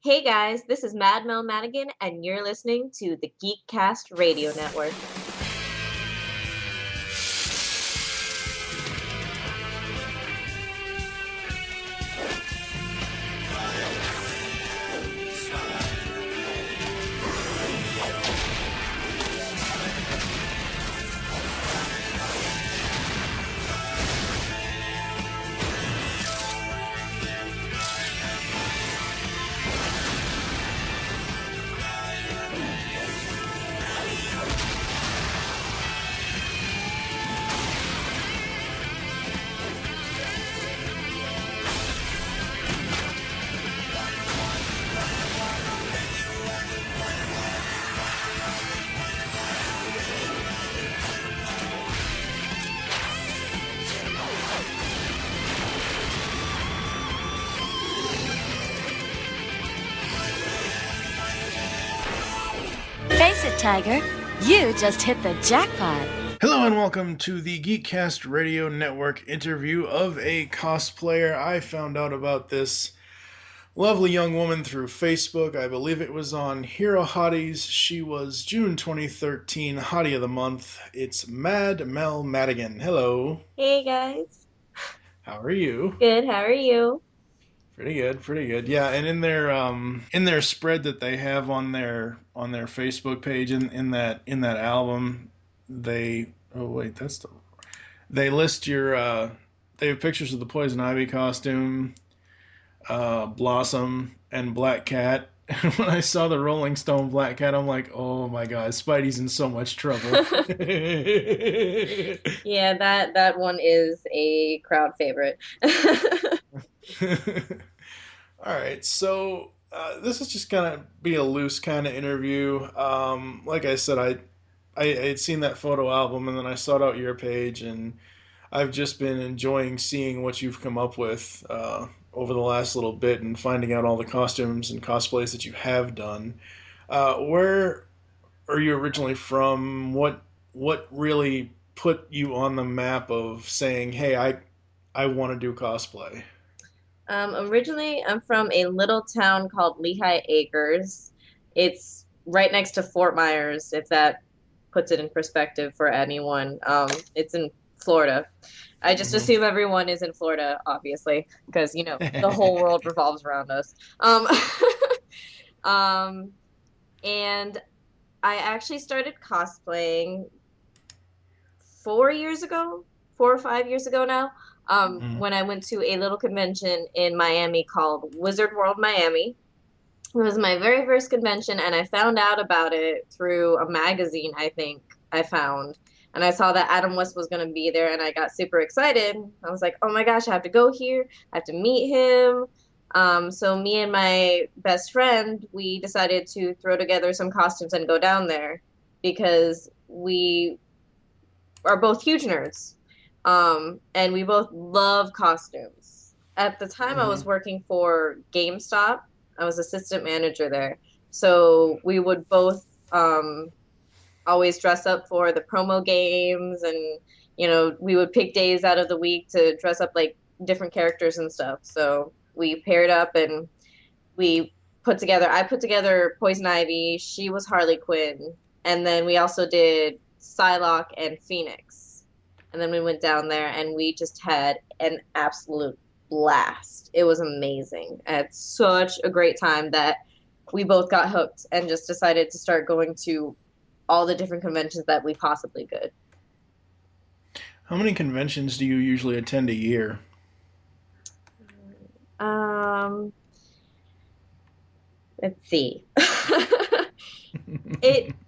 Hey guys, this is Mel Madigan, and you're listening to the Geekcast Radio Network. Face it, Tiger. You just hit the jackpot. Hello and welcome to the Geekcast Radio Network interview of a cosplayer. I found out about this lovely young woman through Facebook. I believe it was on Hero Hotties. She was June 2013 Hottie of the Month. It's Mel Madigan. Hello. Hey guys. How are you? Good, how are you? Pretty good, pretty good. Yeah, and in their spread that they have on their Facebook page in that album, they they list your they have pictures of the Poison Ivy costume, Blossom, and Black Cat. When I saw the Rolling Stone Black Cat, I'm like, oh my god, Spidey's in so much trouble. Yeah, that one is a crowd favorite. All right, so this is just gonna be a loose kind of interview. Like I said, I had seen that photo album, and then I sought out your page, and I've just been enjoying seeing what you've come up with over the last little bit, and finding out all the costumes and cosplays that you have done. Where are you originally from? What really put you on the map of saying, "Hey, I want to do cosplay"? Originally, I'm from a little town called Lehigh Acres. It's right next to Fort Myers, if that puts it in perspective for anyone. It's in Florida. I just Hmm. assume everyone is in Florida, obviously, because, the whole world revolves around us. Um, and I actually started cosplaying 4 years ago, 4 or 5 years ago now, when I went to a little convention in Miami called Wizard World Miami. It was my very first convention, and I found out about it through a magazine, I think I found. And I saw that Adam West was going to be there, and I got super excited. I was like, oh my gosh, I have to go here. I have to meet him. So me and my best friend, we decided to throw together some costumes and go down there because we are both huge nerds. And we both love costumes. At the time, I was Hmm. working for GameStop. I was assistant manager there. So we would both always dress up for the promo games, and we would pick days out of the week to dress up like different characters and stuff. So we paired up and we I put together Poison Ivy, she was Harley Quinn, and then we also did Psylocke and Phoenix. And then we went down there and we just had an absolute blast. It was amazing. I had such a great time that we both got hooked and just decided to start going to all the different conventions that we possibly could. How many conventions do you usually attend a year? Um, let's see.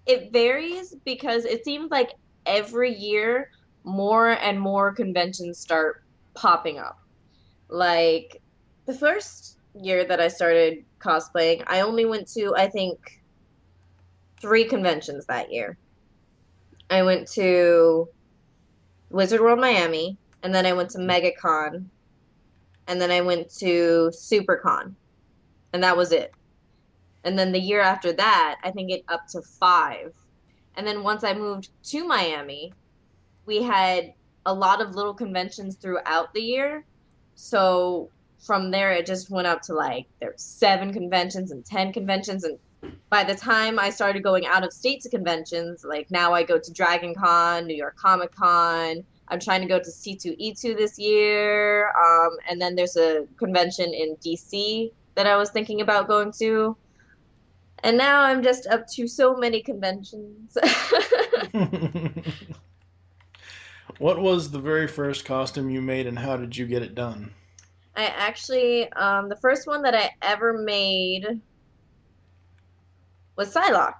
It varies because it seems like every year more and more conventions start popping up. Like the first year that I started cosplaying, I only went to, I think, three conventions that year. I went to Wizard World Miami, and then I went to MegaCon, and then I went to SuperCon, and that was it. And then the year after that, I think it up to five. And then once I moved to Miami, we had a lot of little conventions throughout the year. So from there, it just went up to like there were 7 conventions and 10 conventions. And by the time I started going out of state to conventions, like now I go to Dragon Con, New York Comic Con. I'm trying to go to C2E2 this year. And then there's a convention in DC that I was thinking about going to. And now I'm just up to so many conventions. What was the very first costume you made and how did you get it done? I actually, the first one that I ever made was Psylocke.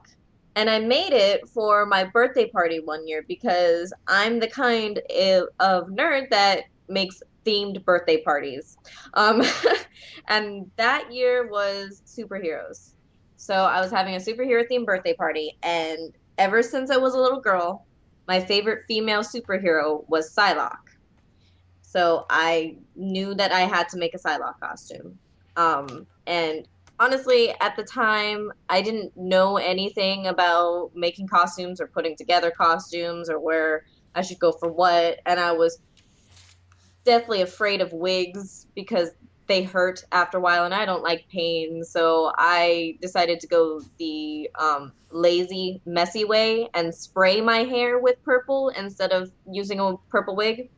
And I made it for my birthday party one year because I'm the kind of nerd that makes themed birthday parties. Um, and that year was superheroes. So I was having a superhero themed birthday party, and ever since I was a little girl, my favorite female superhero was Psylocke. So I knew that I had to make a Psylocke costume. And honestly, at the time, I didn't know anything about making costumes or putting together costumes or where I should go for what. And I was definitely afraid of wigs because they hurt after a while, and I don't like pain. So I decided to go the lazy, messy way and spray my hair with purple instead of using a purple wig.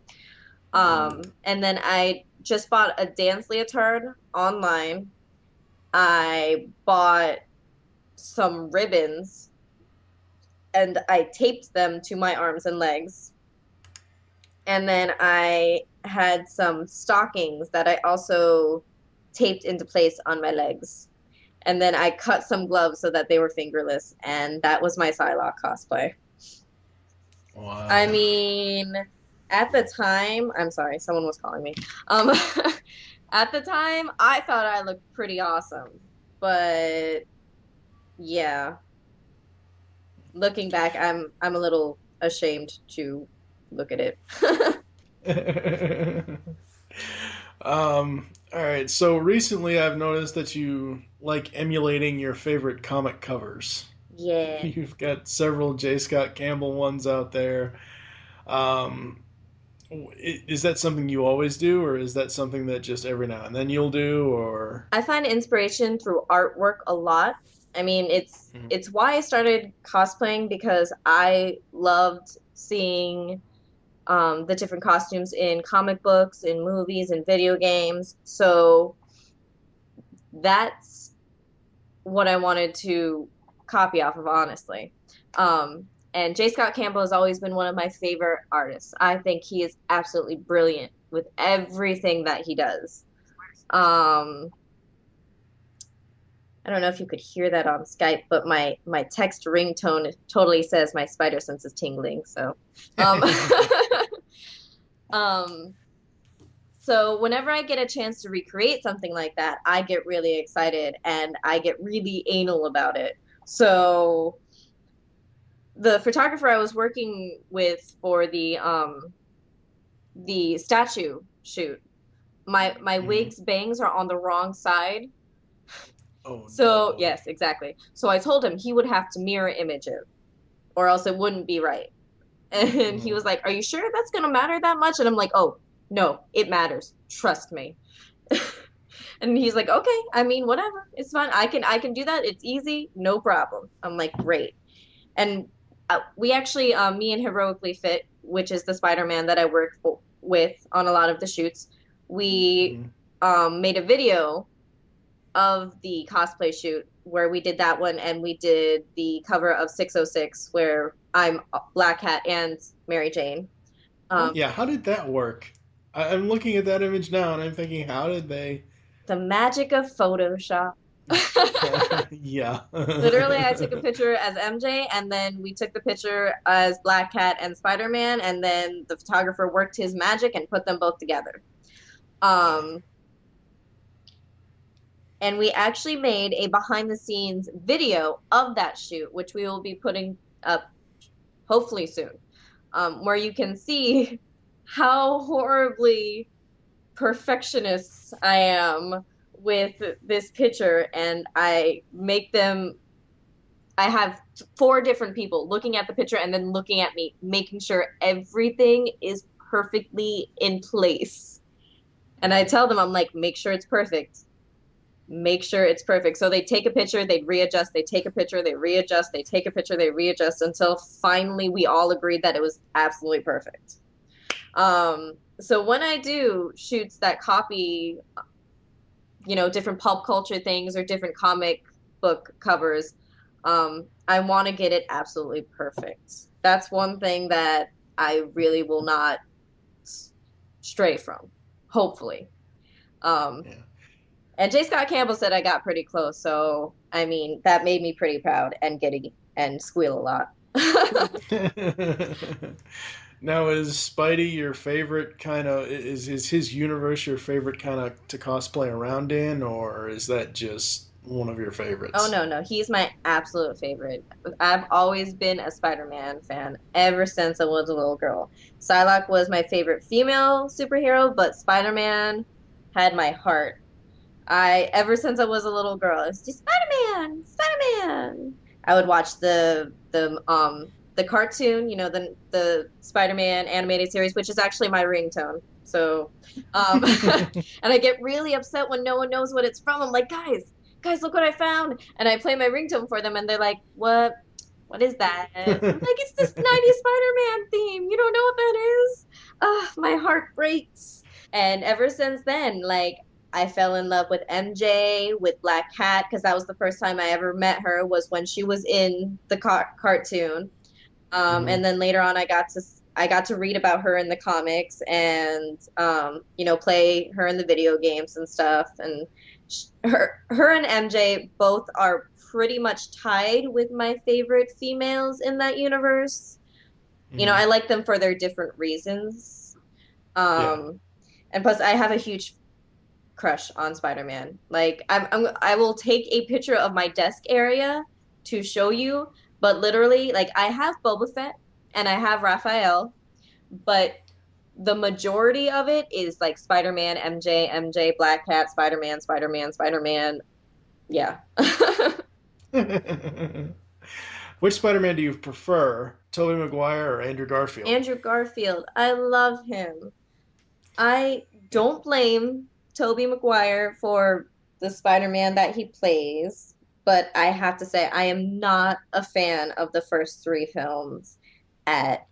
And then I just bought a dance leotard online. I bought some ribbons and I taped them to my arms and legs. And then I had some stockings that I also taped into place on my legs. And then I cut some gloves so that they were fingerless. And that was my Psylocke cosplay. I Wow. mean, at the time, I'm sorry, someone was calling me. Um, at the time, I thought I looked pretty awesome. But yeah, looking back, I'm a little ashamed to look at it. All right. So recently I've noticed that you like emulating your favorite comic covers. Yeah. You've got several J. Scott Campbell ones out there. Um, is that something you always do, or is that something that just every now and then you'll do, or? I find inspiration through artwork a lot. I mean, Mhm. it's why I started cosplaying because I loved seeing the different costumes in comic books, in movies, in video games. So that's what I wanted to copy off of, honestly. And J. Scott Campbell has always been one of my favorite artists. I think he is absolutely brilliant with everything that he does. Um, I don't know if you could hear that on Skype, but my text ringtone totally says my spider sense is tingling. So, um, um, so whenever I get a chance to recreate something like that, I get really excited and I get really anal about it. So the photographer I was working with for the statue shoot, my Mhm. wig's bangs are on the wrong side. Oh So no. yes, exactly. So I told him he would have to mirror image it, or else it wouldn't be right. And he Mhm. was like, "Are you sure that's gonna matter that much?" And I'm like, "Oh, no, it matters. Trust me." And he's like, "Okay, I mean, whatever. It's fine. I can do that. It's easy. No problem." I'm like, "Great." And we actually, me and Heroically Fit, which is the Spider-Man that I with on a lot of the shoots, we Mhm. made a video of the cosplay shoot where we did that one, and we did the cover of 606 where I'm Black Hat and Mary Jane. Um, Yeah, how did that work? I'm looking at that image now and I'm thinking, how did they? the magic of Photoshop. Yeah. Literally, I took a picture as MJ, and then we took the picture as Black Cat and Spider-Man, and then the photographer worked his magic and put them both together. Wow. Um, and we actually made a behind-the-scenes video of that shoot, which we will be putting up hopefully soon, where you can see how horribly perfectionist I am with this picture, and I have 4 different people looking at the picture and then looking at me, making sure everything is perfectly in place. And I tell them, I'm like, make sure it's perfect. Make sure it's perfect. So they take a picture, they readjust, they take a picture, they readjust, they take a picture, they readjust until finally we all agreed that it was absolutely perfect. So when I do shoots that copy, different pulp culture things or different comic book covers, I want to get it absolutely perfect. That's one thing that I really will not stray from, hopefully. Um, Yeah. and J. Scott Campbell said I got pretty close, so I mean that made me pretty proud and giddy and squeal a lot. Now, is Spidey your favorite kind of? Is his universe your favorite kind of to cosplay around in, or is that just one of your Oh favorites? no, no, he's my absolute favorite. I've always been a Spider-Man fan ever since I was a little girl. Psylocke was my favorite female superhero, but Spider-Man had my heart. I ever since I was a little girl, it's just Spider-Man, Spider-Man. I would watch the cartoon, the Spider-Man animated series, which is actually my ringtone. So, and I get really upset when no one knows what it's from. I'm like, guys, look what I found, and I play my ringtone for them, and they're like, what? What is that? I'm like, it's this 90s Spider-Man theme. You don't know what that is? My heart breaks. And ever since then, like I fell in love with MJ, with Black Cat, because that was the first time I ever met her was when she was in the cartoon. Hmm. And then later on, I got to read about her in the comics and play her in the video games and stuff. And her and MJ both are pretty much tied with my favorite females in that universe. Hmm. I like them for their different reasons. Yeah. Um, and plus, I have a huge crush on Spider-Man. Like I will take a picture of my desk area to show you, but literally like I have Boba Fett and I have Raphael, but the majority of it is like Spider-Man, MJ, MJ, Black Cat, Spider-Man, Spider-Man, Spider-Man. Yeah. Which Spider-Man do you prefer, Tobey Maguire or Andrew Garfield? Andrew Garfield. I love him. I don't blame Tobey Maguire for the Spider-Man that he plays, but I have to say I am not a fan of the first three films at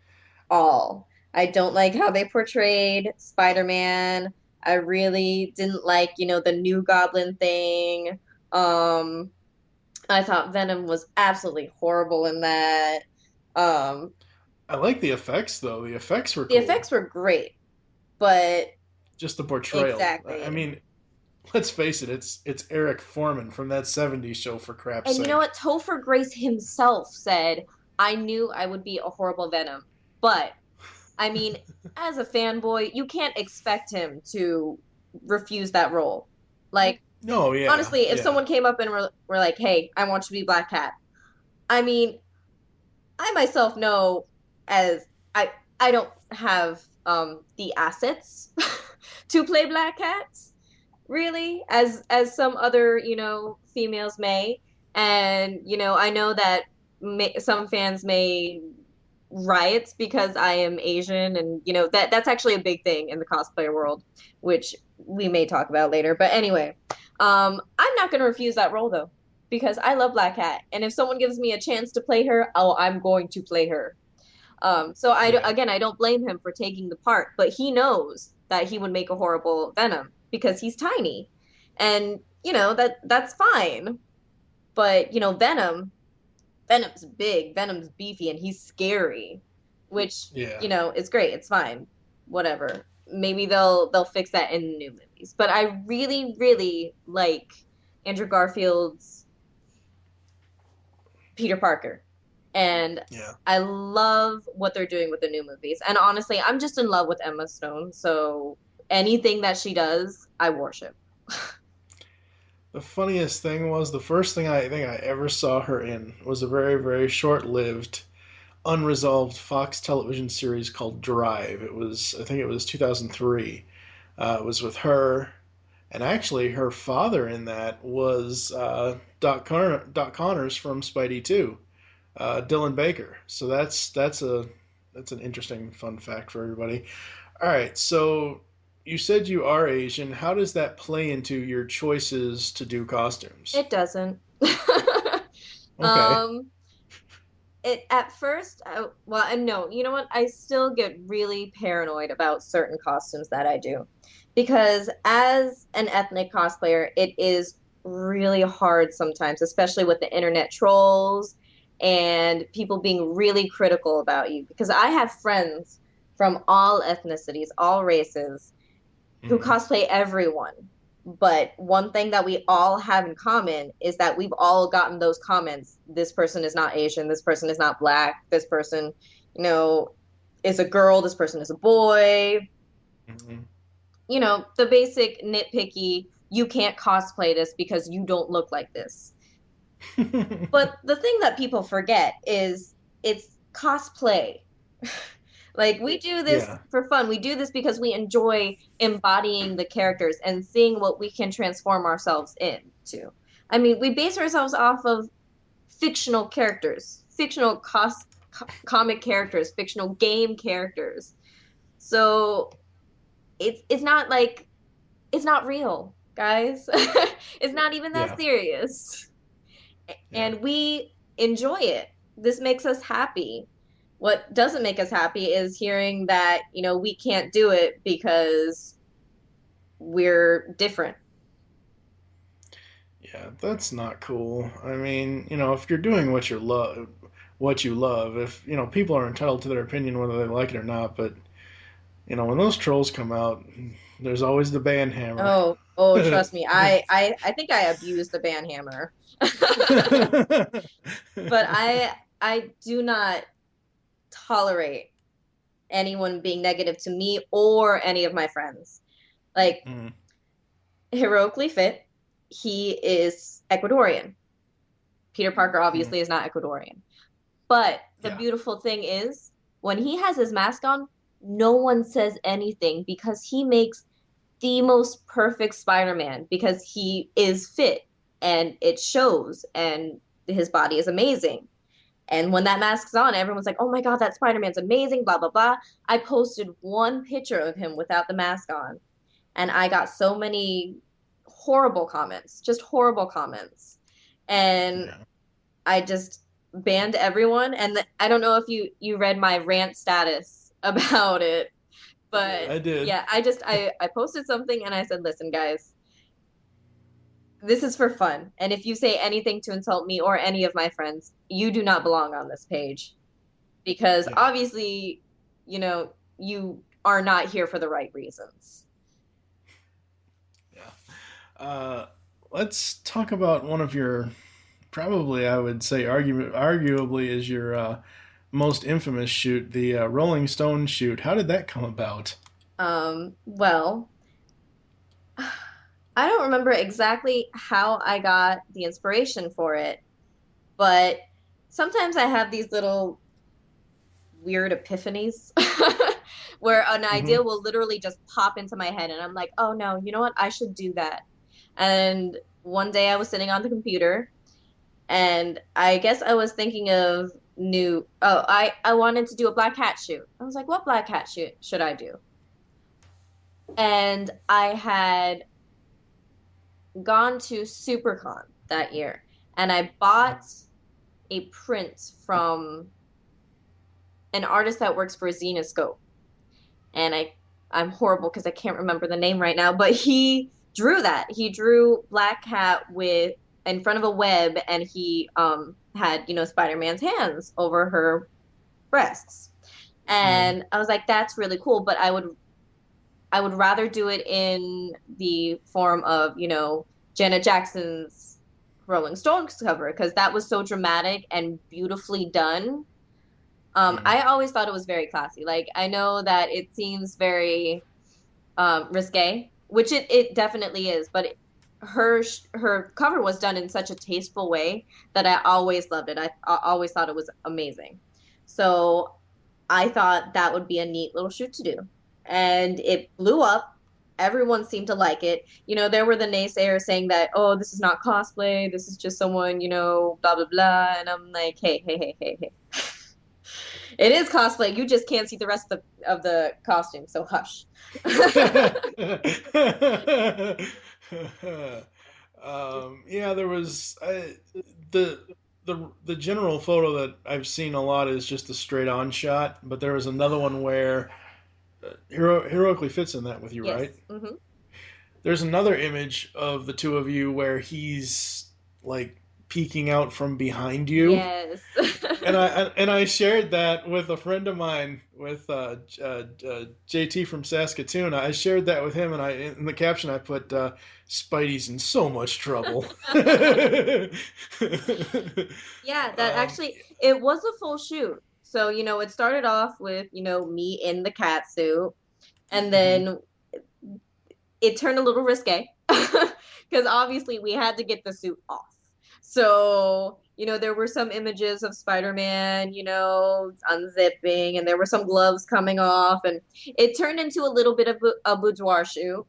all. I don't like how they portrayed Spider-Man. I really didn't like, the new Goblin thing. Um, I thought Venom was absolutely horrible in that. Um, I like the effects though. The effects were the cool. effects were great, but Just the portrayal. I exactly. mean, let's face it, it's Eric Foreman from that '70s show for crap's And you know sake. what? Topher Grace himself said, I knew I would be a horrible Venom. But, I mean, as a fanboy, you can't expect him to refuse that role. Like, No, yeah, honestly, if yeah. someone came up and were like, hey, I want you to be Black Cat, I mean, I myself know as I don't have the assets to play Black Cats, really, as some other, females may. And, I know that some fans may riot because I am Asian and, that's actually a big thing in the cosplayer world, which we may talk about later. But anyway, I'm not going to refuse that role though because I love Black Cat. And if someone gives me a chance to play her, oh, I'm going to play her. So Yeah. again, I don't blame him for taking the part, but he knows that he would make a horrible Venom because he's tiny, and that's fine. But Venom's big, Venom's beefy, and he's scary, which Yeah. is great. It's fine, whatever. Maybe they'll fix that in the new movies. But I really, really like Andrew Garfield's Peter Parker. And Yeah. I love what they're doing with the new movies. And honestly, I'm just in love with Emma Stone. So anything that she does, I worship. The funniest thing was the first thing I think I ever saw her in was a very, very short-lived, unresolved Fox television series called Drive. I think it was 2003. It was with her, and actually her father in that was Doc Connors from Spidey 2, Dylan Baker. So that's an interesting fun fact for everybody. All right, so you said you are Asian. How does that play into your choices to do costumes? It doesn't. Okay. Um, it at first, well, and no, you know what? I still get really paranoid about certain costumes that I do because as an ethnic cosplayer, it is really hard sometimes, especially with the internet trolls and people being really critical about you. Because I have friends from all ethnicities, all races, who Hmm. cosplay everyone. But one thing that we all have in common is that we've all gotten those comments. This person is not Asian. This person is not black. This person, you know, is a girl. This person is a boy. Hmm. The basic nitpicky, you can't cosplay this because you don't look like this. But the thing that people forget is it's cosplay. Like we do this Yeah. for fun. We do this because we enjoy embodying the characters and seeing what we can transform ourselves into. I mean, we base ourselves off of fictional characters, fictional comic characters, fictional game characters. So it's not like it's not real, guys. It's not even that Yeah. serious. Yeah. And we enjoy it. This makes us happy. What doesn't make us happy is hearing that, we can't do it because we're different. Yeah, that's not cool. I mean, if you're doing what you love, if, people are entitled to their opinion whether they like it or not, but, when those trolls come out, there's always the band hammer. Oh, trust me. I think I abused the band hammer. But I do not tolerate anyone being negative to me or any of my friends. Like Mm, Heroically Fit, he is Ecuadorian. Peter Parker mm, obviously is not Ecuadorian. But the yeah. beautiful thing is, when he has his mask on, no one says anything because he makes the most perfect Spider-Man because he is fit and it shows and his body is amazing. And when that mask's on, everyone's like, oh my God, that Spider-Man's amazing, blah, blah, blah. I posted one picture of him without the mask on, and I got so many horrible comments, just horrible comments. And Yeah. I just banned everyone. And I don't know if you read my rant status about it, but I did. yeah, I posted something and I said, listen, guys, this is for fun. And if you say anything to insult me or any of my friends, you do not belong on this page because Yeah. obviously, you are not here for the right reasons. Yeah. Uh, let's talk about one of your, probably I would say arguably is your most infamous shoot, the Rolling Stone shoot. How did that come about? Well, I don't remember exactly how I got the inspiration for it, but sometimes I have these little weird epiphanies where an Hmm. idea will literally just pop into my head and I'm like, oh no, you know what? I should do that. And one day I was sitting on the computer and I guess I was thinking of I wanted to do a black hat shoot. I was like, what black hat shoot should I do? And I had gone to SuperCon that year and I bought a print from an artist that works for Zenoscope. And I'm horrible because I can't remember the name right now, but he drew that. He drew Black Cat with in front of a web and he had, Spider-Man's hands over her breasts. Mm. And I was like, that's really cool, but I would rather do it in the form of, Janet Jackson's Rolling Stones cover because that was so dramatic and beautifully done. Mm. I always thought it was very classy. Like I know that it seems very risque, which it definitely is, but her cover was done in such a tasteful way that I always loved it. I always thought it was amazing. So I thought that would be a neat little shoot to do. And it blew up. Everyone seemed to like it. There were the naysayers saying that, oh, this is not cosplay. This is just someone, blah, blah, blah. And I'm like, hey, hey, hey, hey, hey. It is cosplay. You just can't see the rest of the costume, so hush. Yeah, there was the the general photo that I've seen a lot is just a straight on shot, but there was another one where heroically fits in that with you, Yes. right? Hmm. There's another image of the two of you where he's like peeking out from behind you, Yes. and I shared that with a friend of mine, with JT from Saskatoon. I shared that with him, and I in the caption I put Spidey's in so much trouble. Yeah, that um, actually it was a full shoot. So, it started off with, me in the cat suit, and mhm. then it turned a little risque because obviously we had to get the suit off. So, there were some images of Spider-Man, unzipping, and there were some gloves coming off, and it turned into a little bit of a boudoir shoot,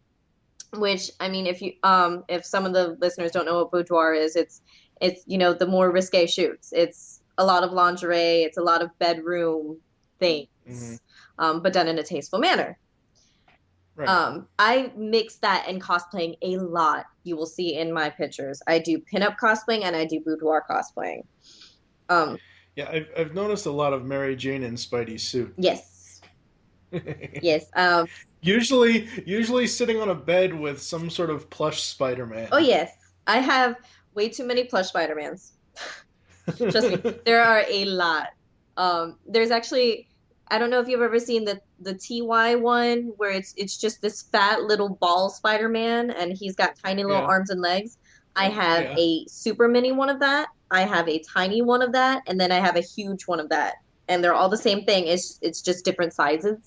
which I mean, if some of the listeners don't know what boudoir is, it's the more risque shoots. It's a lot of lingerie, it's a lot of bedroom Mhm. things, but done in a tasteful manner. Right. I mix that and cosplaying a lot. You will see in my pictures. I do pinup cosplaying and I do boudoir cosplaying. Um, Yeah, I've noticed a lot of Mary Jane in Spidey's suit. yes, yes. Usually sitting on a bed with some sort of plush Oh Spider-Man. yes, I have way too many plush Spider-Mans. Trust me, there are a lot. There's actually, I don't know if you've ever seen the TY one where it's just this fat little ball Spider-Man and he's got tiny little Yeah, arms and legs. I have yeah. a super mini one of that. I have a tiny one of that, and then I have a huge one of that. And they're all the same thing. It's just different sizes.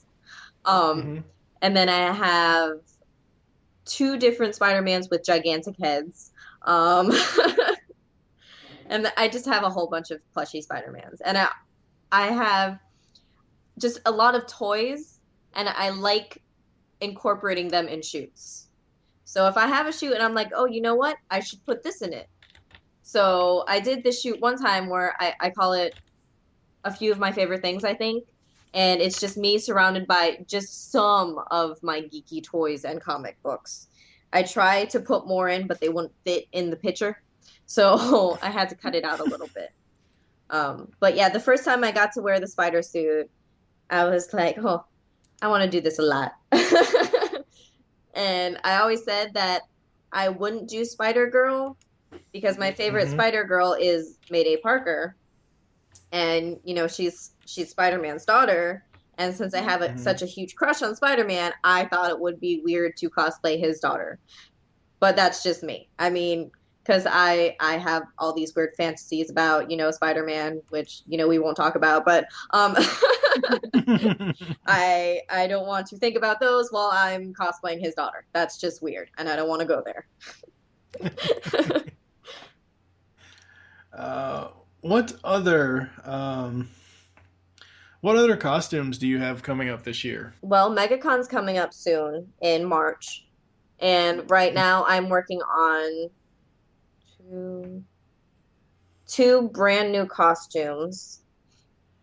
Um, Hmm. and then I have two different Spider-Mans with gigantic heads. Um, and I just have a whole bunch of plushy Spider-Mans. And I have just a lot of toys, and I like incorporating them in shoots. So if I have a shoot and I'm like, oh, you know what? I should put this in it. So I did this shoot one time where I call it a few of my favorite things, I think. And it's just me surrounded by just some of my geeky toys and comic books. I try to put more in, but they wouldn't fit in the picture. So I had to cut it out a little bit. But yeah, the first time I got to wear the spider suit, I was like, oh, I want to do this a lot. And I always said that I wouldn't do Spider Girl because my favorite Hmm. Spider Girl is Mayday Parker, and she's Spider-Man's daughter. And since I have Hmm. such a huge crush on Spider-Man, I thought it would be weird to cosplay his daughter. But that's just me. I mean, because I have all these weird fantasies about Spider-Man, which we won't talk about, but I don't want to think about those while I'm cosplaying his daughter. That's just weird, and I don't want to go there. uh, what other what other costumes do you have coming up this year? Well, MegaCon's coming up soon in March, and right now I'm working on two two brand new costumes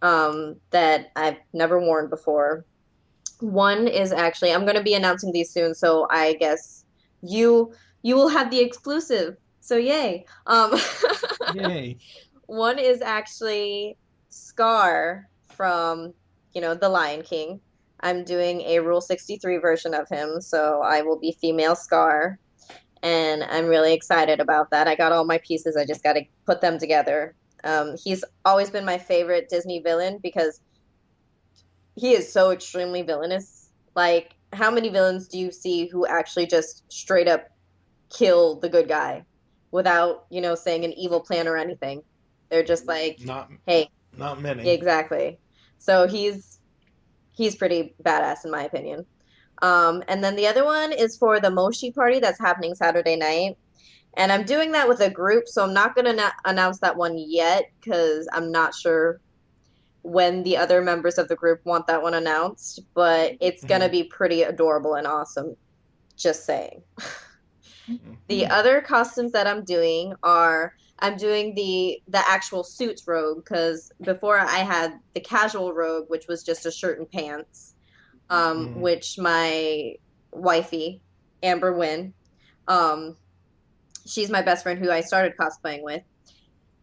that I've never worn before. One is actually I'm going to be announcing these soon, so I guess you you will have the exclusive. So yay. Yay. One is actually Scar from, The Lion King. I'm doing a Rule 63 version of him, so I will be female Scar, and I'm really excited about that. I got all my pieces, I just got to put them together. He's always been my favorite Disney villain because he is so extremely villainous. Like, how many villains do you see who actually just straight up kill the good guy without, saying an evil plan or anything? They're just like, Not hey, not yeah, many. exactly. So he's pretty badass in my opinion. And then the other one is for the Moshi party that's happening Saturday night. And I'm doing that with a group, so I'm not going to announce that one yet because I'm not sure when the other members of the group want that one announced, but it's going to Hmm. be pretty adorable and awesome. Just saying. The Hmm. other costumes that I'm doing are I'm doing the actual suits rogue because before I had the casual rogue, which was just a shirt and pants, Mm. which my wifey, Amber Wynn, um, she's my best friend who I started cosplaying with.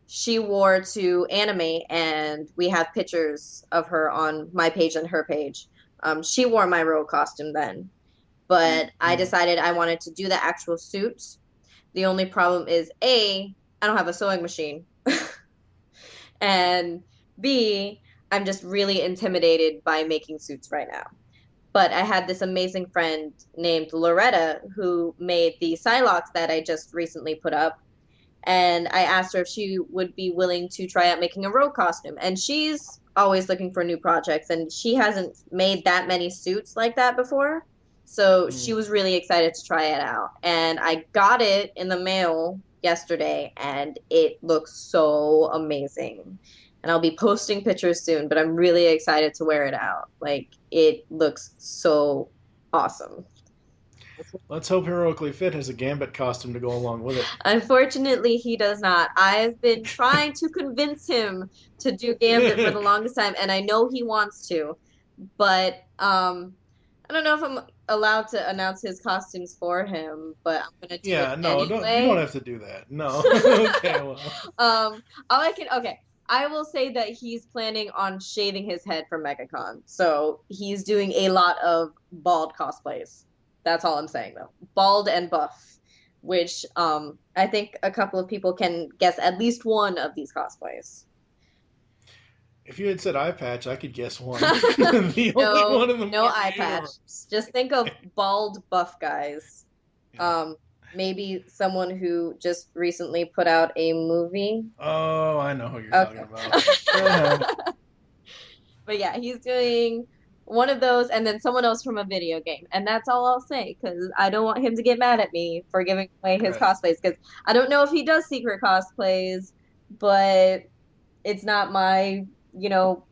She wore to anime, and we have pictures of her on my page and her page. She wore my rogue costume then, but I Mm. decided I wanted to do the actual suit. The only problem is A, I don't have a sewing machine. And B, I'm just really intimidated by making suits right now. But I had this amazing friend named Loretta who made the Psylocke that I just recently put up. And I asked her if she would be willing to try out making a rogue costume. And she's always looking for new projects, and she hasn't made that many suits like that before. So she Mm. was really excited to try it out. And I got it in the mail yesterday, and it looks so amazing. And I'll be posting pictures soon, but I'm really excited to wear it out. Like, it looks so awesome. Let's hope Heroically Fit has a Gambit costume to go along with Unfortunately, he does not. I've been trying to convince him to do Gambit for it. the longest time, and I know he wants to, but I don't know if I'm allowed to announce his costumes for him, but I'm gonna do it Yeah, no, don't you don't anyway. have to do that. No. Okay, well. All I can, okay, I will say that he's planning on shaving his head for MegaCon, so he's doing a lot of bald cosplays. That's all I'm saying though, bald and buff, which I think a couple of people can guess at least one of these cosplays. If you had said eye patch, I could guess one. The only No, one in the no Marvel eye patch. universe. Just think of bald buff guys. Yeah. Um, Maybe someone who just recently put out a movie. Oh, I know who you're talking Okay. about. Go ahead. But yeah, he's doing one of those and then someone else from a video game. And that's all I'll say because I don't want him to get mad at me for giving away his Right. cosplays because I don't know if he does secret cosplays, but it's not my, you know,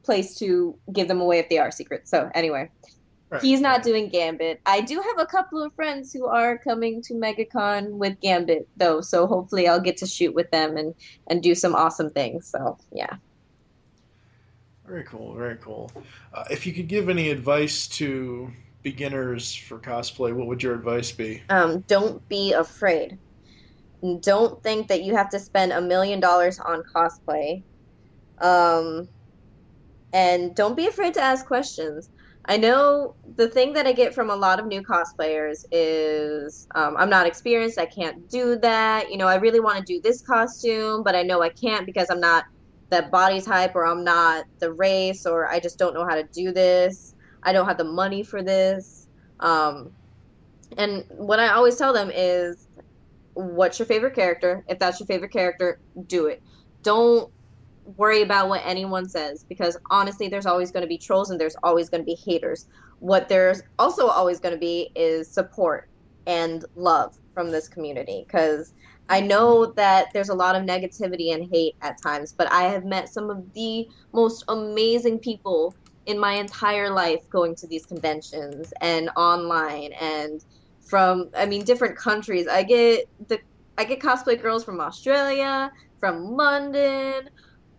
place to give them away if they are secret. So anyway, Right. he's not Right. doing Gambit. I do have a couple of friends who are coming to MegaCon with Gambit though, so hopefully I'll get to shoot with them and do some awesome things. So yeah. Very cool. Very cool. If you could give any advice to beginners for cosplay, what would your advice be? Don't be afraid. Don't think that you have to spend $1 million on cosplay. Um, and don't be afraid to ask questions. I know the thing that I get from a lot of new cosplayers is I'm not experienced, I can't do that. You know, I really want to do this costume, but I know I can't because I'm not the body type or I'm not the race or I just don't know how to do this. I don't have the money for this. Um, and what I always tell them is what's your favorite character? If that's your favorite character, do it. Don't worry about what anyone says because honestly, there's always going to be trolls and there's always going to be haters. What there's also always going to be is support and love from this community because I know that there's a lot of negativity and hate at times, but I have met some of the most amazing people in my entire life going to these conventions and online and from I mean different countries. I get cosplay girls from Australia, from London,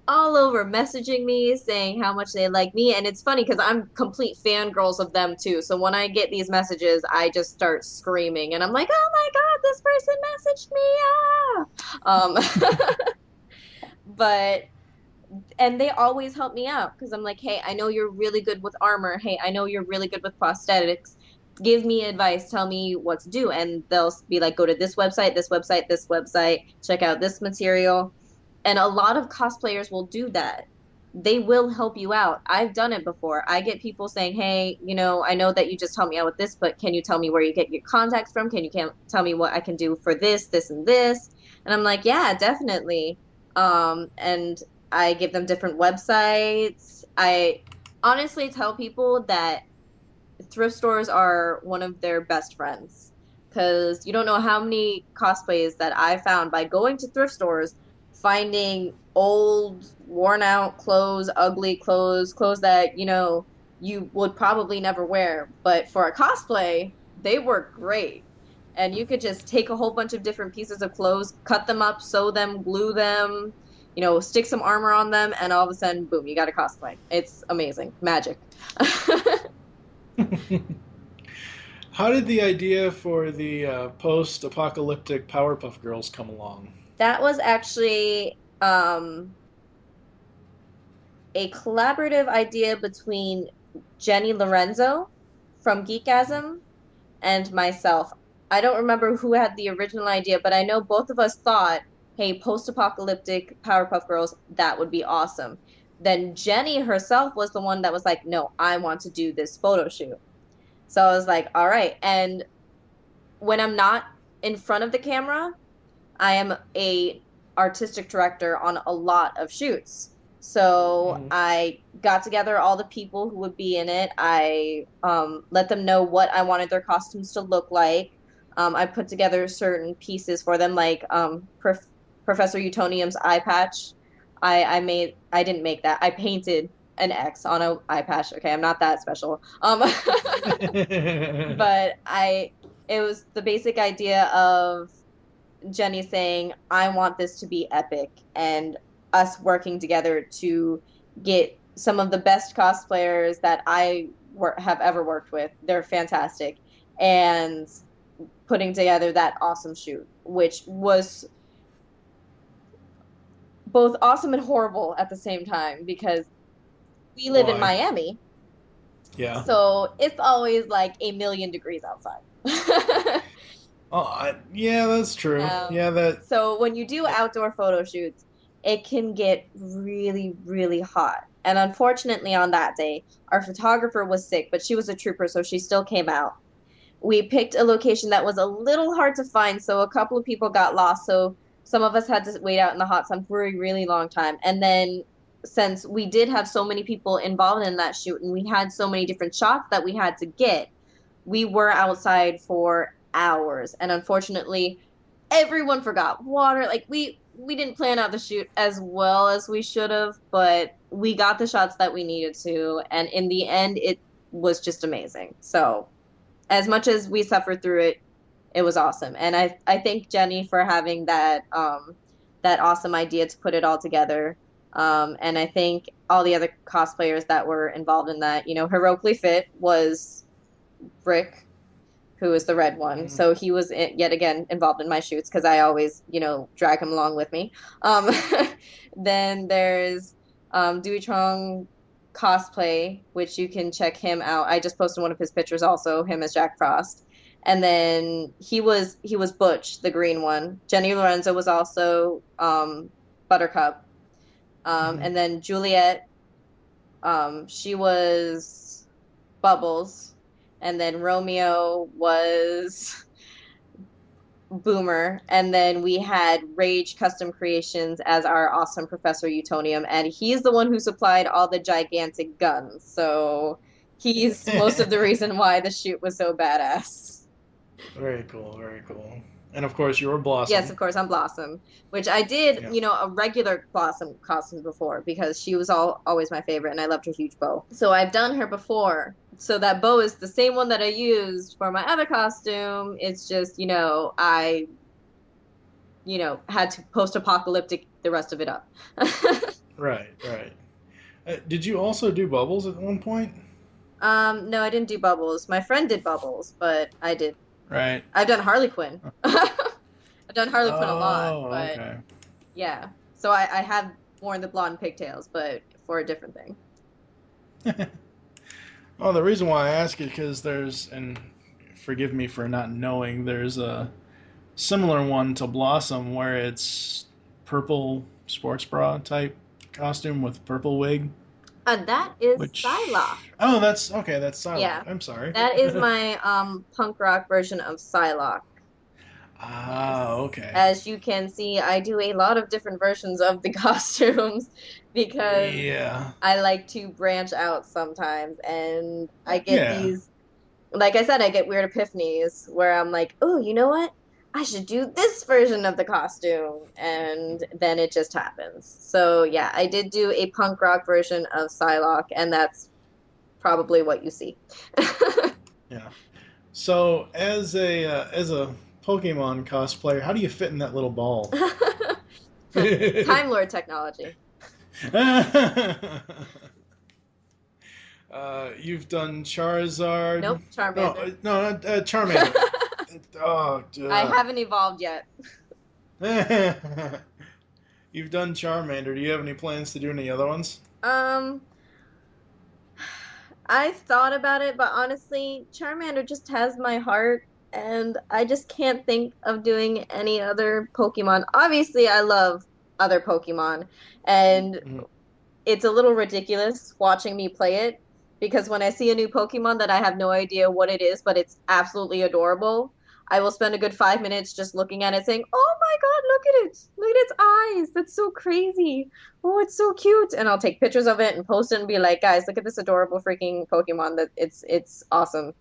all over messaging me saying how much they like me. And it's funny because I'm complete fangirls of them too. So when I get these messages, I just start screaming and I'm like, oh my God, this person messaged me. But, and they always help me out because I'm like, hey, I know you're really good with armor. Hey, I know you're really good with prosthetics. Give me advice. Tell me what to do. And they'll be like, go to this website, this website, this website, check out this material. And a lot of cosplayers will do that. They will help you out. I've done it before. I get people saying, "Hey, you know, I know that you just helped me out with this, but can you tell me where you get your contacts from? Can tell me what I can do for this, this, and this?" And I'm like, "Yeah, definitely." And I give them different websites. I honestly tell people that thrift stores are one of their best friends because you don't know how many cosplays that I found by going to thrift stores, finding old, worn out clothes, ugly clothes, clothes that, you know, you would probably never wear. But for a cosplay, they work great. And you could just take a whole bunch of different pieces of clothes, cut them up, sew them, glue them, stick some armor on them, and all of a sudden, boom, you got a cosplay. It's amazing. Magic. How did the idea for the post-apocalyptic Powerpuff Girls come along? That was actually a collaborative idea between Jenny Lorenzo from Geekasm and myself. I don't remember who had the original idea, but I know both of us thought, hey, post-apocalyptic Powerpuff Girls, that would be awesome. Then Jenny herself was the one that was like, no, I want to do this photo shoot. So I was like, all right. And when I'm not in front of the camera, I am a artistic director on a lot of shoots. So Mhm. I got together all the people who would be in it. I let them know what I wanted their costumes to look like. I put together certain pieces for them, like Professor Utonium's eye patch. I didn't make that. I painted an X on an eye patch. Okay, I'm not that special. But it was the basic idea of Jenny saying, I want this to be epic, and us working together to get some of the best cosplayers that have ever worked with. They're fantastic. And putting together that awesome shoot, which was both awesome and horrible at the same time because we live in Why? Miami. Yeah. So it's always like a million degrees outside. Oh, yeah, that's true. Um, Yeah, that. so when you do outdoor photo shoots, it can get really, really hot. And unfortunately, on that day, our photographer was sick, but she was a trooper, so she still came out. We picked a location that was a little hard to find, so a couple of people got lost. So some of us had to wait out in the hot sun for a really long time. And then since we did have so many people involved in that shoot and we had so many different shots that we had to get, we were outside for hours. And unfortunately, everyone forgot water. Like we didn't plan out the shoot as well as we should have, but we got the shots that we needed to, and in the end it was just amazing. So, as much as we suffered through it, it was awesome. And I thank Jenny for having that awesome idea to put it all together. And I think all the other cosplayers that were involved in that, Heroically Fit was Rick, who is the red one. Mhm. So he was yet again involved in my shoots because I always, drag him along with me. Um, then there's Dewey Trong cosplay, which you can check him out. I just posted one of his pictures, also him as Jack Frost. And then he was Butch, the green one. Jenny Lorenzo was also Buttercup. Mhm. And then Juliet, she was Bubbles, and then Romeo was Boomer, and then we had Rage Custom Creations as our awesome Professor Utonium, and he's the one who supplied all the gigantic guns. So he's most of the reason why the shoot was so badass. Very cool, very cool. And of course, you're Yes, Blossom. of course, I'm Blossom, which I did, Yeah. a regular Blossom costume before because she was always my favorite and I loved her huge bow. So I've done her before. So that bow is the same one that I used for my other costume. It's just, I, had to post-apocalyptic the rest of it up. Right, right. Did you also do bubbles at one point? No, I didn't do Bubbles. My friend did Bubbles, but I did. Right. I've done Harley Quinn. I've done Harley Quinn a lot, Oh, but okay. yeah. So I have worn the blonde pigtails, but for a different thing. Oh, the reason why I ask it because and forgive me for not knowing, there's a similar one to Blossom where it's purple sports bra type costume with purple wig, And that is Psylocke. which that's okay. That's Psylocke. Yeah. I'm sorry. That is my punk rock version of Psylocke. Yes. Ah, okay. As you can see, I do a lot of different versions of the costumes because Yeah. I like to branch out sometimes and I get Yeah. these, like I said, I get weird epiphanies where I'm like, oh, you know what? I should do this version of the costume. And then it just happens. So yeah, I did do a punk rock version of Psylocke, and that's probably what you see. Yeah. So as a Pokemon cosplayer. How do you fit in that little ball? Time Lord technology. You've done Charizard. Nope, No, Charmander. no, Charmander. Oh, I duh. haven't evolved yet. You've done Charmander. Do you have any plans to do any other ones? Um, I thought about it, but honestly, Charmander just has my heart, and I just can't think of doing any other Pokemon. Obviously, I love other Pokemon, and Mhm. it's a little ridiculous watching me play it because when I see a new Pokemon that I have no idea what it is, but it's absolutely adorable, I will spend a good 5 minutes just looking at it saying, "Oh my God, look at it! Look at its eyes! That's so crazy! Oh, it's so cute!" And I'll take pictures of it and post it and be like, "Guys, look at this adorable freaking Pokemon! That it's awesome!"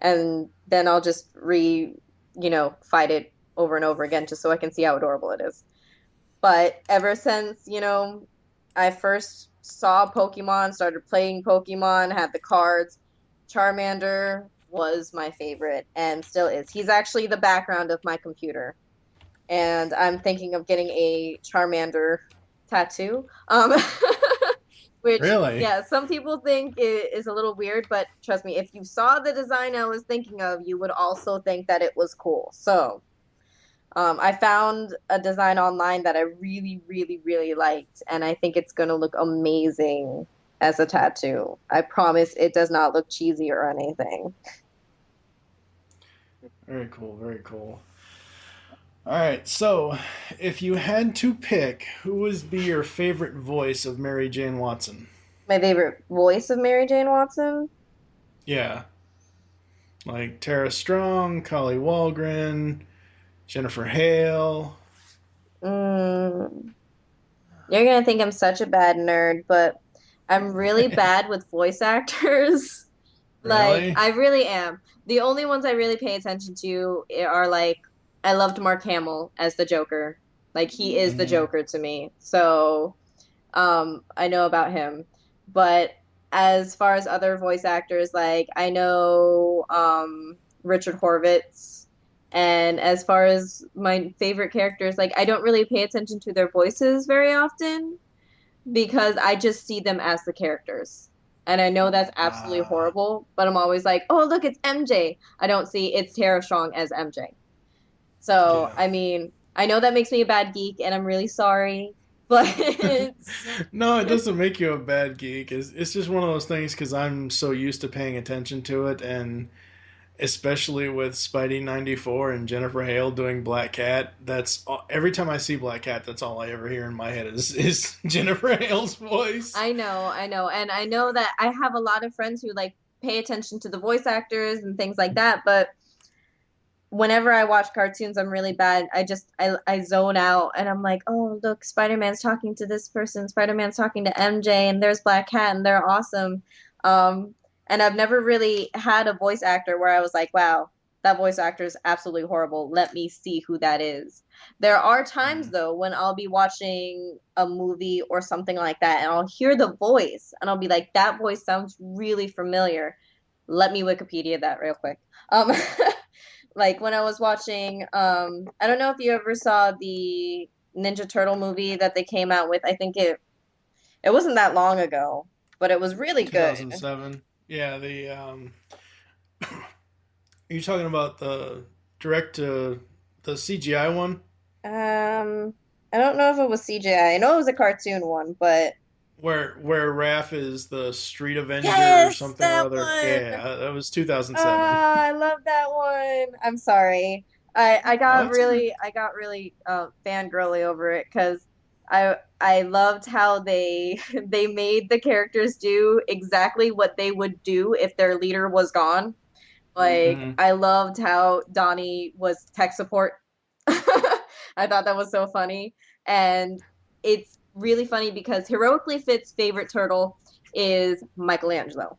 And then I'll just fight it over and over again just so I can see how adorable it is. But ever since, I first saw Pokemon, started playing Pokemon, had the cards, Charmander was my favorite and still is. He's actually the background of my computer. And I'm thinking of getting a Charmander tattoo. Which, Really? yeah, some people think is a little weird, but trust me, if you saw the design I was thinking of, you would also think that it was cool. So, I found a design online that I really, really, really liked, and I think it's going to look amazing as a tattoo. I promise it does not look cheesy or anything. Very cool. Very cool. All right. So, if you had to pick, who would be your favorite voice of Mary Jane Watson? My favorite voice of Mary Jane Watson? Yeah, like Tara Strong, Collie Walgren, Jennifer Hale. Mm, you're going to think I'm such a bad nerd, but I'm really bad with voice actors. Like, Really? I really am. The only ones I really pay attention to are like, I loved Mark Hamill as the Joker. Like, he is the Hmm. Joker to me. So, I know about him. But as far as other voice actors, like, I know Richard Horvitz. And as far as my favorite characters, like, I don't really pay attention to their voices very often because I just see them as the characters. And I know that's absolutely Ah, horrible, but I'm always like, oh, look, it's MJ. I don't see it's Tara Strong as MJ. So, yeah. I mean, I know that makes me a bad geek, and I'm really sorry, but No, it doesn't make you a bad geek. It's just one of those things because I'm so used to paying attention to it, and especially with Spidey 94 and Jennifer Hale doing Black Cat. Every time I see Black Cat, that's all I ever hear in my head is Jennifer Hale's voice. I know, and I know that I have a lot of friends who like pay attention to the voice actors and things like that, but whenever I watch cartoons, I'm really bad. I zone out and I'm like, oh look, Spider-Man's talking to this person, Spider-Man's talking to MJ, and there's Black Cat, and they're awesome. Um, and I've never really had a voice actor where I was like, wow, that voice actor is absolutely horrible. Let me see who that is. There are times Mm. though when I'll be watching a movie or something like that, and I'll hear the voice, and I'll be like, that voice sounds really familiar. Let me Wikipedia that real quick. Um, like when I was watching, I don't know if you ever saw the Ninja Turtle movie that they came out with. I think it wasn't that long ago, but it was really good. 2007. Yeah, are you talking about the direct to the CGI one I don't know if it was CGI. I know it was a cartoon one, but where Raph is the street avenger or yes, something or that other? one. Yeah, that was 2007. Ah, I love that one. I'm sorry. I Oh, got that's all right. really fangirly over it because I loved how they they made the characters do exactly what they would do if their leader was gone. Like Mhm. I loved how Donnie was tech support. I thought that was so funny. And it's really funny because Heroically Fit's favorite turtle is Michelangelo,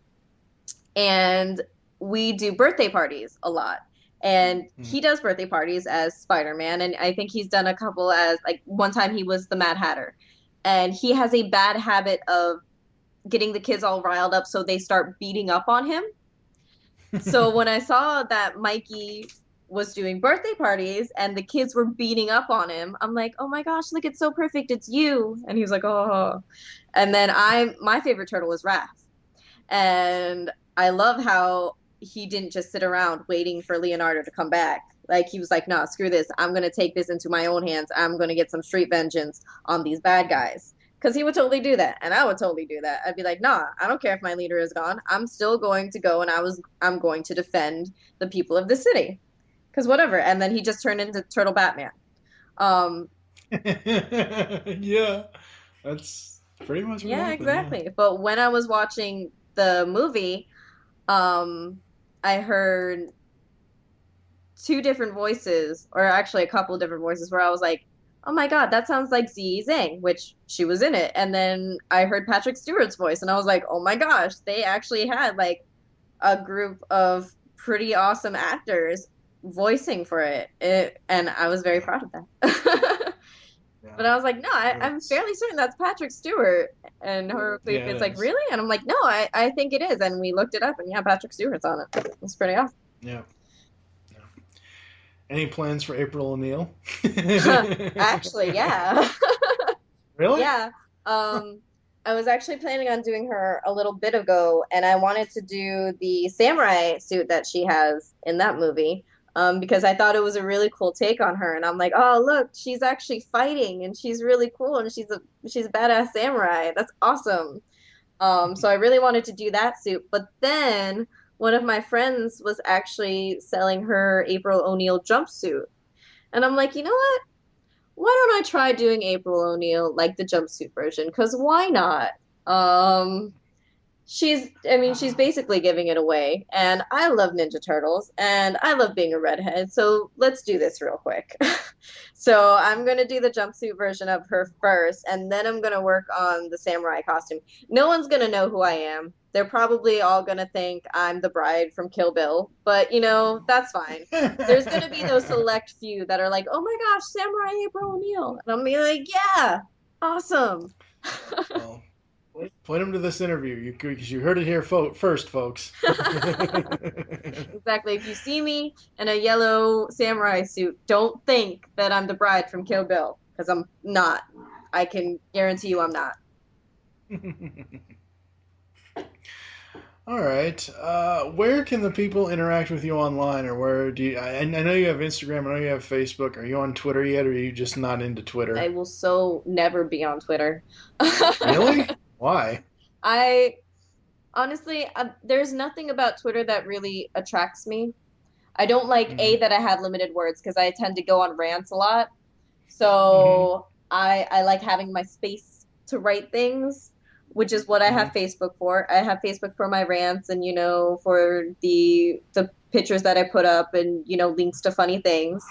and we do birthday parties a lot. And Mhm. he does birthday parties as Spider-Man, and I think he's done a couple as like one time he was the Mad Hatter. And he has a bad habit of getting the kids all riled up so they start beating up on him. So when I saw that Mikey was doing birthday parties and the kids were beating up on him. I'm like, oh my gosh, look, it's so perfect. It's you. And he was like, oh. And then my favorite turtle was Raph. And I love how he didn't just sit around waiting for Leonardo to come back. Like he was like, nah, screw this. I'm gonna take this into my own hands. I'm gonna get some street vengeance on these bad guys. Because he would totally do that, and I would totally do that. I'd be like, nah, I don't care if my leader is gone. I'm still going to go, and I'm going to defend the people of the city. Because whatever. And then he just turned into Turtle Batman. Um, Yeah, that's pretty much what yeah, happened. Yeah. exactly. But when I was watching the movie, I heard two different voices, or actually a couple of different voices, where I was like, oh my God, that sounds like Ziyi Zhang, which she was in it. And then I heard Patrick Stewart's voice, and I was like, oh my gosh, they actually had like a group of pretty awesome actors voicing for and I was very proud of that. Yeah. But I was like, no, I'm It's, fairly certain that's Patrick Stewart. And her yeah, is it like, is. really? And I'm like, no, I think it is. And we looked it up, and yeah, Patrick Stewart's on it. It's pretty awesome. Yeah. Yeah. Any plans for April O'Neil? Actually, yeah. Really? Yeah. I was actually planning on doing her a little bit ago, and I wanted to do the samurai suit that she has in that movie, because I thought it was a really cool take on her. And I'm like, oh, look, she's actually fighting, and she's really cool, and she's a badass samurai. That's awesome. So I really wanted to do that suit, but then one of my friends was actually selling her April O'Neil jumpsuit, and I'm like, you know what? Why don't I try doing April O'Neil like the jumpsuit version? Because why not? Um, I mean, she's basically giving it away. And I love Ninja Turtles and I love being a redhead. So let's do this real quick. So I'm going to do the jumpsuit version of her first, and then I'm going to work on the samurai costume. No one's going to know who I am. They're probably all going to think I'm the bride from Kill Bill, but that's fine. There's going to be those select few that are like, oh my gosh, Samurai April O'Neil. And I'm going to be like, yeah, awesome. Well, point him to this interview, because you heard it here first, folks. Exactly. If you see me in a yellow samurai suit, don't think that I'm the bride from Kill Bill, because I'm not. I can guarantee you I'm not. All right. Where can the people interact with you online, or where do you? I know you have Instagram. I know you have Facebook. Are you on Twitter yet, or are you just not into I Twitter? will so never be on Twitter. Really? Why? I honestly, there's nothing about Twitter that really attracts me. I don't like Hmm. that I have limited words because I tend to go on rants a lot. Hmm. So I like having my space to write things, which is what I Hmm. have Facebook for. I have Facebook for my rants and for the pictures that I put up and links to funny things.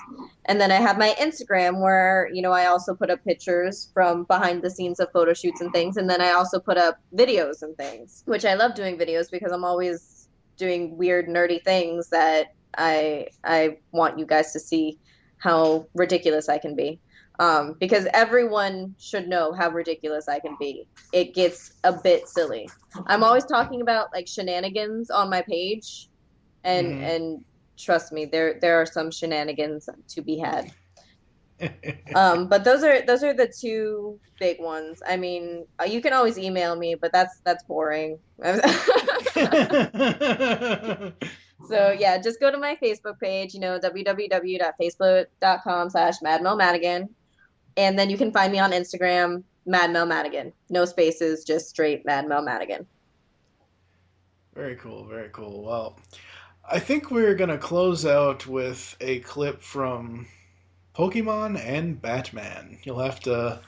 And then I have my Instagram where I also put up pictures from behind the scenes of photo shoots and things. And then I also put up videos and things, which I love doing videos because I'm always doing weird nerdy things that I want you guys to see how ridiculous I can be. Because everyone should know how ridiculous I can be. It gets a bit silly. I'm always talking about like shenanigans on my page, and Hmm. trust me, there are some shenanigans to be had. But those are the two big ones. I mean, you can always email me, but that's boring. So yeah, just go to my Facebook page, www.facebook.com/madmelmadigan. And then you can find me on Instagram, Mad Mel Madigan. No spaces, just straight Mad Mel Madigan. Very cool. Very cool. Well, I think we're gonna close out with a clip from Pokemon and Batman. You'll have to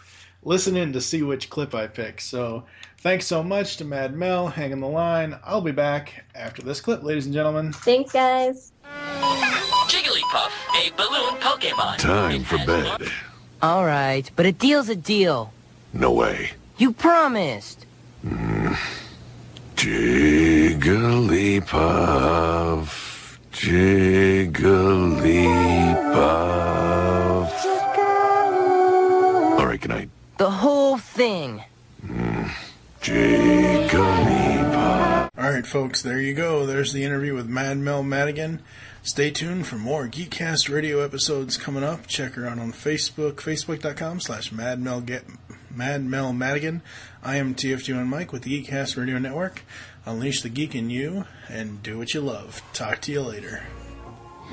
listen in to see which clip I pick. So, thanks so much to Mad Mel. Hang on the line. I'll be back after this clip, ladies and gentlemen. Thanks, guys. Jigglypuff, a balloon Pokemon. Time for bed. All right, but a deal's a deal. No way. You promised. Jigglypuff, Jigglypuff. All right, good night. The whole thing. Jigglypuff. All right, right, folks, there you go. There's the interview with Mel Madigan. Stay tuned for more Geekcast Radio episodes coming up. Check her out on Facebook, facebook.com/MadMelMadigan. I am TF2 Mike with the Geekcast Radio Network. Unleash the geek in you and do what you love. Talk to you later.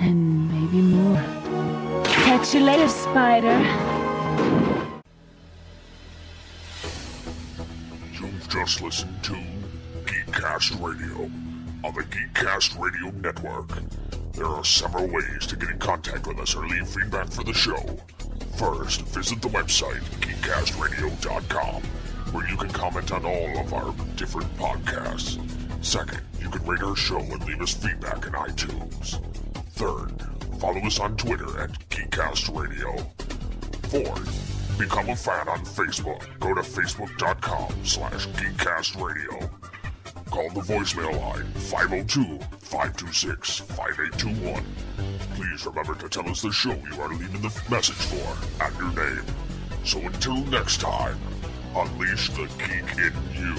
And maybe more. Catch you later, Spider. You've just listened to Geekcast Radio on the Geekcast Radio Network. There are several ways to get in contact with us or leave feedback for the show. First, visit the website, geekcastradio.com, where you can comment on all of our different podcasts. Second, you can rate our show and leave us feedback in iTunes. Third, follow us on Twitter at Geekcast Radio. Fourth, become a fan on Facebook. Go to facebook.com/GeekcastRadio. Call the voicemail line 502-526-5821. Please remember to tell us the show you are leaving the message for and your name. So until next time, unleash the geek in you.